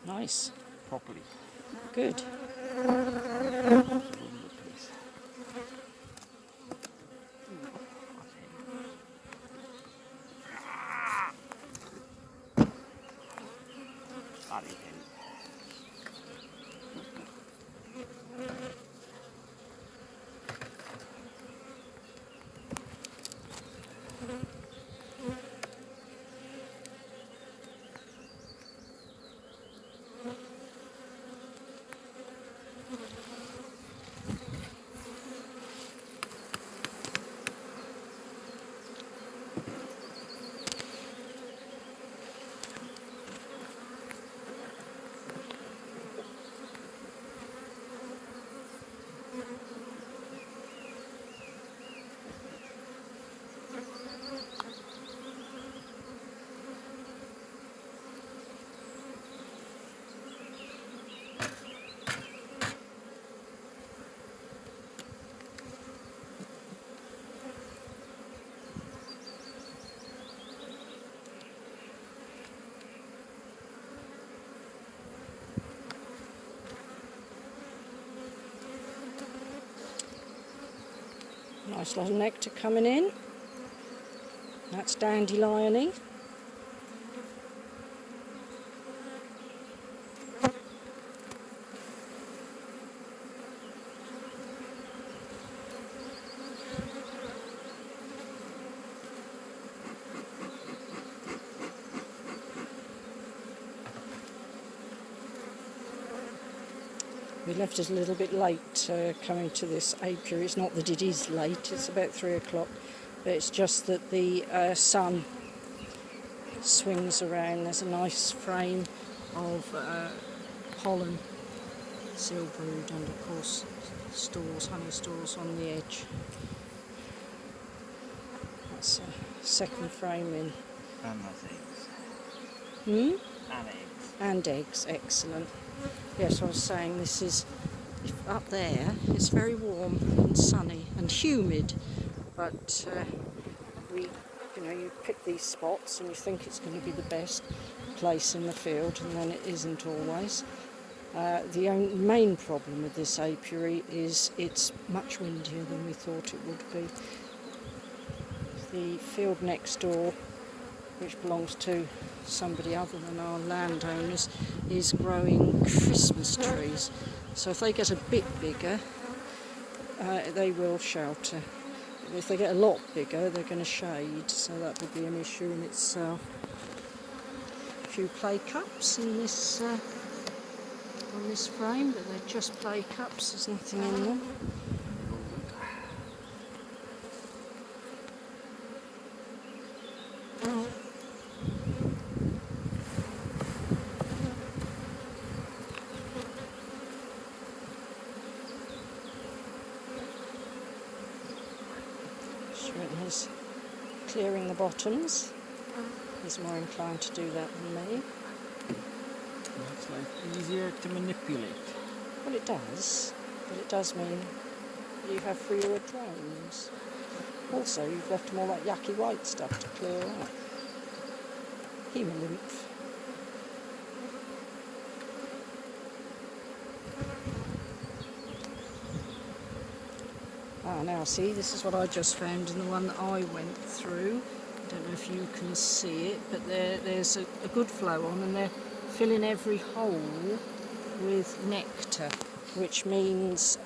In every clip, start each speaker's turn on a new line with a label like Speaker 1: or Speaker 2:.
Speaker 1: Nice.
Speaker 2: properly.
Speaker 1: Good.
Speaker 2: All over the place. Bloody hell.
Speaker 1: Nice lot of nectar coming in. That's dandelion-y. We left it a little bit late coming to this apiary. It's not that it is late, it's about 3 o'clock, but it's just that the sun swings around. There's a nice frame of pollen, seal brood, and of course stores, honey stores on the edge. That's a second frame in.
Speaker 2: And that's eggs.
Speaker 1: Hmm?
Speaker 2: And eggs.
Speaker 1: And eggs, excellent. Yes, I was saying this is, up there, it's very warm and sunny and humid, but you pick these spots and you think it's going to be the best place in the field, and then it isn't always. The main problem with this apiary is it's much windier than we thought it would be. The field next door, which belongs to somebody other than our landowners, is growing Christmas trees. So if they get a bit bigger, they will shelter. If they get a lot bigger, they're going to shade, so that would be an issue in itself. A few play cups in this on this frame, but they're just play cups, there's nothing in them. Is clearing the bottoms. He's more inclined to do that than me.
Speaker 2: It's like easier to manipulate.
Speaker 1: Well, it does, but it does mean you have freer drones. Also, you've left them all that yucky white stuff to clear out. Hemolymph. Ah, now see, this is what I just found in the one that I went through. I don't know if you can see it, but there's a good flow on, and they're filling every hole with nectar, which means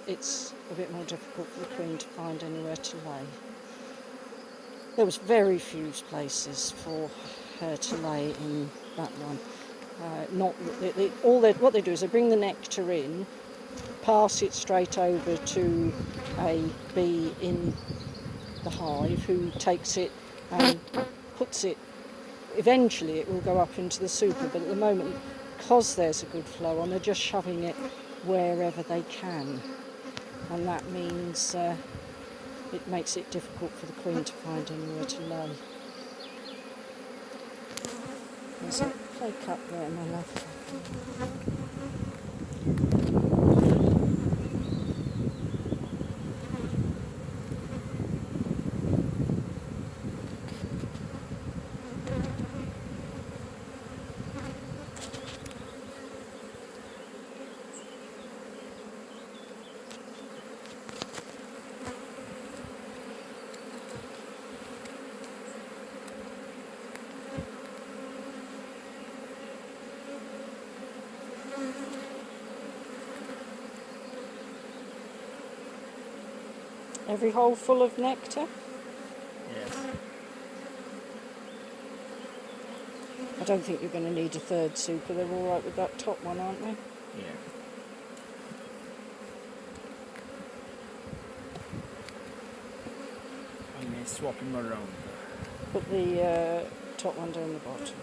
Speaker 1: it's a bit more difficult for the queen to find anywhere to lay. There was very few places for her to lay in that one. What they do is they bring the nectar in, pass it straight over to a bee in the hive, who takes it and puts it. Eventually it will go up into the super, but at the moment, because there's a good flow on, they're just shoving it wherever they can, and that means it makes it difficult for the queen to find anywhere to lay. There's a play cup there, my love. Every hole full of nectar?
Speaker 2: Yes.
Speaker 1: I don't think you're going to need a third super. They're all right with that top one, aren't they?
Speaker 2: Yeah. I may swap them around.
Speaker 1: Put the top one down the bottom.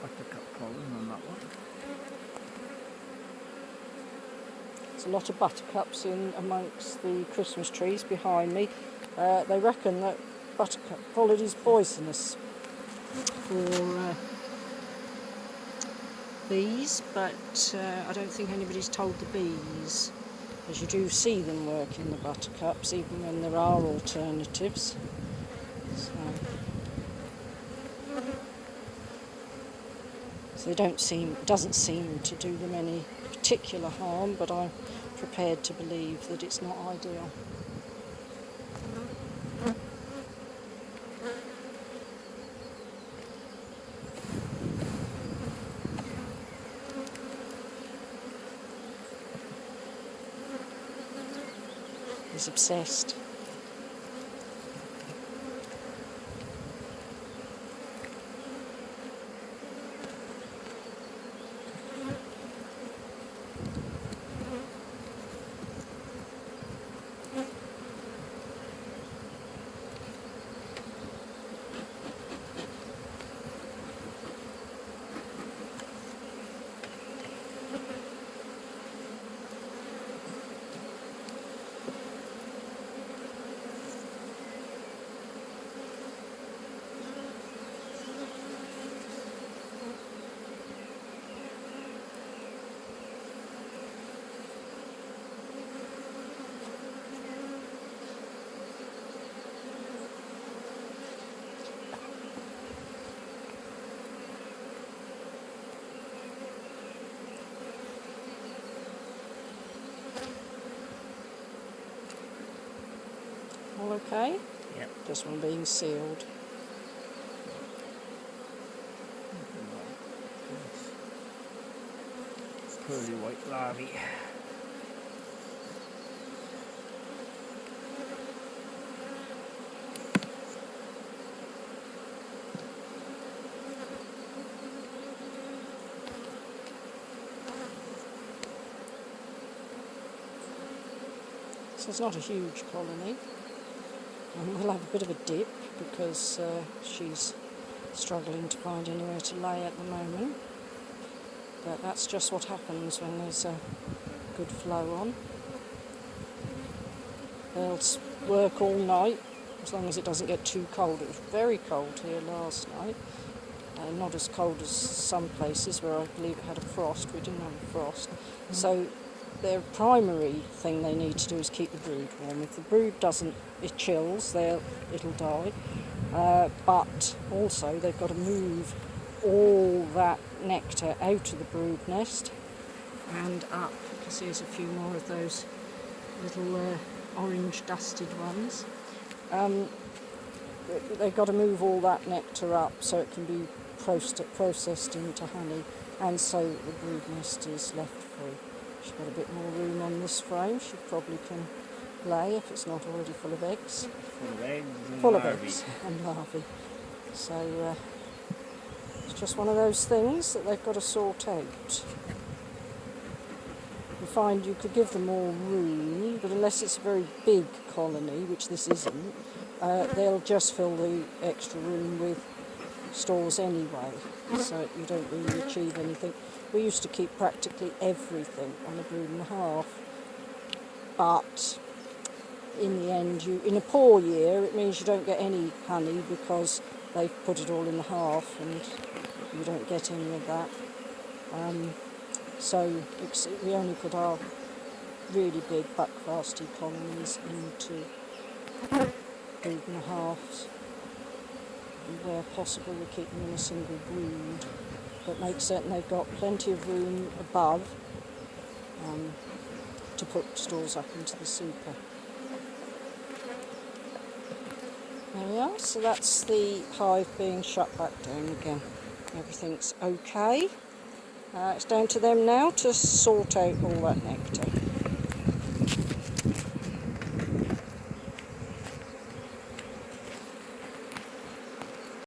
Speaker 2: Buttercup pollen on that one.
Speaker 1: There's a lot of buttercups in amongst the Christmas trees behind me. They reckon that buttercup pollen is poisonous for bees, but I don't think anybody's told the bees, as you do see them working the buttercups even when there are alternatives. So they doesn't seem to do them any particular harm, but I'm prepared to believe that it's not ideal. He's obsessed. All okay?
Speaker 2: Yep.
Speaker 1: Just one being sealed.
Speaker 2: Pearly white larvae.
Speaker 1: So it's not a huge colony. And we'll have a bit of a dip because she's struggling to find anywhere to lay at the moment. But that's just what happens when there's a good flow on. They'll work all night as long as it doesn't get too cold. It was very cold here last night. Not as cold as some places where I believe it had a frost. We didn't have a frost. So their primary thing they need to do is keep the brood warm. If the brood doesn't, it chills, it'll die. But also they've got to move all that nectar out of the brood nest and up. You can see there's a few more of those little orange dusted ones. They've got to move all that nectar up so it can be processed into honey, and so the brood nest is left free. She's got a bit more room on this frame. She probably can lay if it's not already full of eggs.
Speaker 2: Full of eggs and
Speaker 1: Full
Speaker 2: larvae.
Speaker 1: of eggs and larvae. So it's just one of those things that they've got to sort out. You find you could give them more room, but unless it's a very big colony, which this isn't, they'll just fill the extra room with stores anyway, so you don't really achieve anything. We used to keep practically everything on a brood and a half, but in the end, in a poor year, it means you don't get any honey because they've put it all in the half and you don't get any of that. So we only put our really big buckfasty colonies into brood and a halves. And where possible, we keep them in a single brood, but make certain they've got plenty of room above to put stores up into the super. There we are, so that's the hive being shut back down again. Everything's okay. It's down to them now to sort out all that nectar.